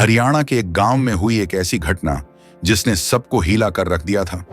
हरियाणा के एक गांव में हुई एक ऐसी घटना जिसने सबको हिला कर रख दिया था।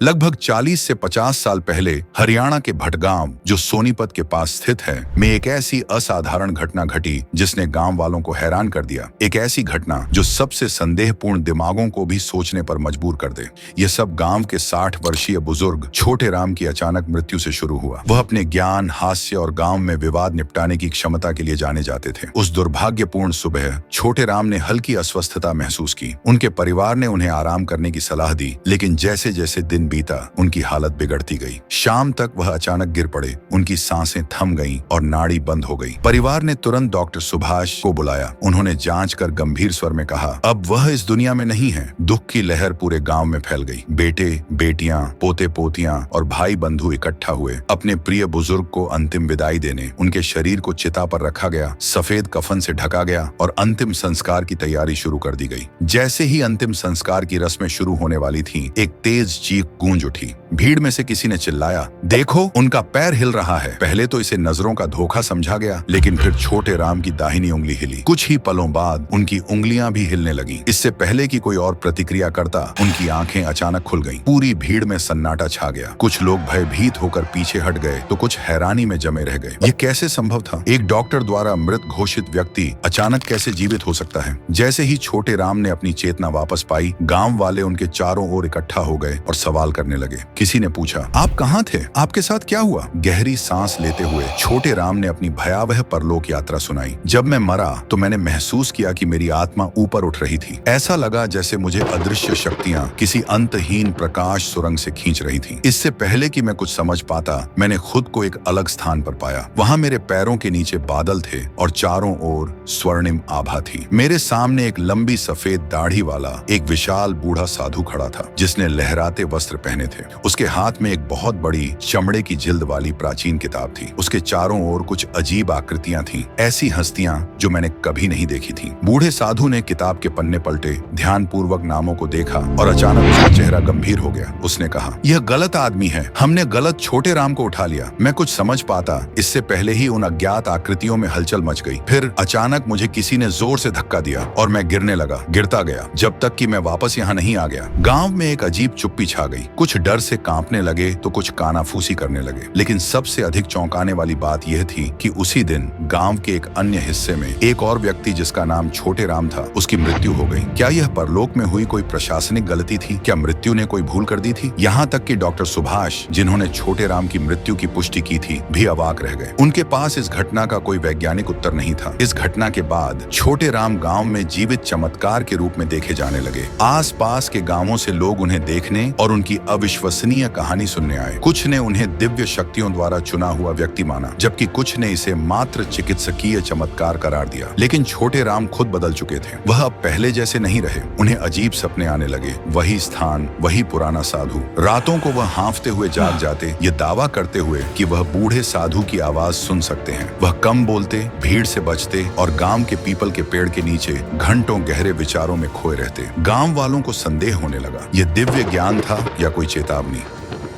लगभग 40 से 50 साल पहले हरियाणा के भटगांव, जो सोनीपत के पास स्थित है, में एक ऐसी असाधारण घटना घटी जिसने गांव वालों को हैरान कर दिया। एक ऐसी घटना जो सबसे संदेहपूर्ण दिमागों को भी सोचने पर मजबूर कर दे। यह सब गांव के 60 वर्षीय बुजुर्ग छोटे राम की अचानक मृत्यु से शुरू हुआ। वह अपने ज्ञान, हास्य और गांव में विवाद निपटाने की क्षमता के लिए जाने जाते थे। उस दुर्भाग्यपूर्ण सुबह छोटे राम ने हल्की अस्वस्थता महसूस की। उनके परिवार ने उन्हें आराम करने की सलाह दी, लेकिन जैसे जैसे दिन बीता उनकी हालत बिगड़ती गई। शाम तक वह अचानक गिर पड़े, उनकी सांसें थम गईं और नाड़ी बंद हो गई। परिवार ने तुरंत डॉक्टर सुभाष को बुलाया। उन्होंने जांच कर गंभीर स्वर में कहा, अब वह इस दुनिया में नहीं है। दुख की लहर पूरे गांव में फैल गई। बेटे, बेटियां, पोते पोतियां और भाई बंधु इकट्ठा हुए अपने प्रिय बुजुर्ग को अंतिम विदाई देने। उनके शरीर को चिता पर रखा गया, सफेद कफन से ढका गया और अंतिम संस्कार की तैयारी शुरू कर दी गई। जैसे ही अंतिम संस्कार की रस्में शुरू होने वाली थी, एक तेज चीख गूंज उठी। भीड़ में से किसी ने चिल्लाया, देखो, उनका पैर हिल रहा है। पहले तो इसे नजरों का धोखा समझा गया, लेकिन फिर छोटे राम की दाहिनी उंगली हिली। कुछ ही पलों बाद उनकी उंगलियां भी हिलने लगी। इससे पहले कि कोई और प्रतिक्रिया करता, उनकी आंखें अचानक खुल गईं। पूरी भीड़ में सन्नाटा छा गया। कुछ लोग भयभीत होकर पीछे हट गए तो कुछ हैरानी में जमे रह गए। यह कैसे संभव था? एक डॉक्टर द्वारा मृत घोषित व्यक्ति अचानक कैसे जीवित हो सकता है? जैसे ही छोटे राम ने अपनी चेतना वापस पाई, गांव वाले उनके चारों ओर इकट्ठा हो गए और सवाल करने लगे। किसी ने पूछा, आप कहाँ थे? आपके साथ क्या हुआ? गहरी सांस लेते हुए छोटे राम ने अपनी भयावह परलोक यात्रा सुनाई। जब मैं मरा तो मैंने महसूस किया कि मेरी आत्मा ऊपर उठ रही थी। ऐसा लगा जैसे मुझे अदृश्य शक्तियां किसी अंतहीन प्रकाश सुरंग से खींच रही थीं। इससे पहले कि मैं कुछ समझ पाता, मैंने खुद को एक अलग स्थान पर पाया। वहां मेरे पैरों के नीचे बादल थे और चारों ओर स्वर्णिम आभा थी। मेरे सामने एक लंबी सफेद दाढ़ी वाला एक विशाल बूढ़ा साधु खड़ा था, जिसने लहराते वस्त्र पहने थे। उसके हाथ में एक बहुत बड़ी चमड़े की जिल्द वाली प्राचीन किताब थी। उसके चारों ओर कुछ अजीब आकृतियां थीं, ऐसी हस्तियां जो मैंने कभी नहीं देखी थीं। बूढ़े साधु ने किताब के पन्ने पलटे, ध्यानपूर्वक नामों को देखा और अचानक उसका चेहरा गंभीर हो गया। उसने कहा, यह गलत आदमी है। हमने गलत छोटे राम को उठा लिया। मैं कुछ समझ पाता, इससे पहले ही उन अज्ञात आकृतियों में हलचल मच गई। फिर अचानक मुझे किसी ने जोर से धक्का दिया और मैं गिरने लगा। गिरता गया जब तक कि मैं वापस यहाँ नहीं आ गया। गांव में एक अजीब चुप्पी छा गई। कुछ डर से कांपने लगे तो कुछ कानाफूसी करने लगे। लेकिन सबसे अधिक चौंकाने वाली बात यह थी कि उसी दिन गांव के एक अन्य हिस्से में एक और व्यक्ति, जिसका नाम छोटे राम था, उसकी मृत्यु हो गई। क्या यह परलोक में हुई कोई प्रशासनिक गलती थी? क्या मृत्यु ने कोई भूल कर दी थी? यहाँ तक कि डॉक्टर सुभाष, जिन्होंने छोटे राम की मृत्यु की पुष्टि की थी, भी अवाक रह गए। उनके पास इस घटना का कोई वैज्ञानिक उत्तर नहीं था। इस घटना के बाद छोटे राम गांव में जीवित चमत्कार के रूप में देखे जाने लगे। आस पास के गांवों से लोग उन्हें देखने और उनकी अविश्वसनीय कहानी सुनने आए। कुछ ने उन्हें दिव्य शक्तियों द्वारा चुना हुआ व्यक्ति माना, जबकि कुछ ने इसे मात्र चिकित्सकीय चमत्कार करार दिया। लेकिन छोटे राम खुद बदल चुके थे। वह अब पहले जैसे नहीं रहे। उन्हें अजीब सपने आने लगे। वही स्थान, वही पुराना साधु। रातों को वह हांफते हुए जाग जाते, ये दावा करते हुए कि वह बूढ़े साधु की आवाज सुन सकते हैं। वह कम बोलते, भीड़ से बचते और गांव के पीपल के पेड़ के नीचे घंटों गहरे विचारों में खोए रहते। गांव वालों को संदेह होने लगा, यह दिव्य ज्ञान था या कोई चेतावनी।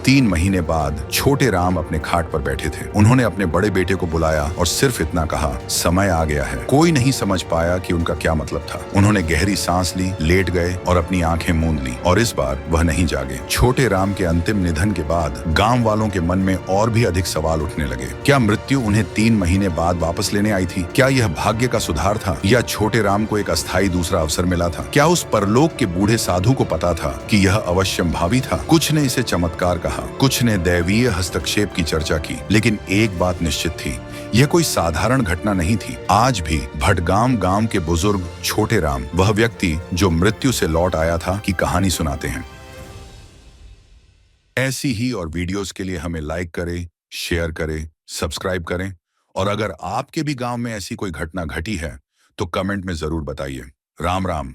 3 महीने बाद छोटे राम अपने खाट पर बैठे थे। उन्होंने अपने बड़े बेटे को बुलाया और सिर्फ इतना कहा, समय आ गया है। कोई नहीं समझ पाया कि उनका क्या मतलब था। उन्होंने गहरी सांस ली, लेट गए और अपनी आंखें मूंद ली, और इस बार वह नहीं जागे। छोटे राम के अंतिम निधन के बाद गांव वालों के मन में और भी अधिक सवाल उठने लगे। क्या मृत्यु उन्हें 3 महीने बाद वापस लेने आई थी? क्या यह भाग्य का सुधार था, या छोटे राम को एक अस्थायी दूसरा अवसर मिला था? क्या उस परलोक के बूढ़े साधु को पता था कि यह अवश्यंभावी था? कुछ ने इसे चमत्कार कहा, कुछ ने दैवीय हस्तक्षेप की चर्चा की, लेकिन एक बात निश्चित थी, यह कोई साधारण घटना नहीं थी। आज भी भटगाम गांव के बुजुर्ग छोटे राम, वह व्यक्ति जो मृत्यु से लौट आया था, की कहानी सुनाते हैं। ऐसी ही और वीडियोस के लिए हमें लाइक करें, शेयर करें, सब्सक्राइब करें, और अगर आपके भी गांव में ऐसी कोई घटना घटी है तो कमेंट में जरूर बताइए। राम राम।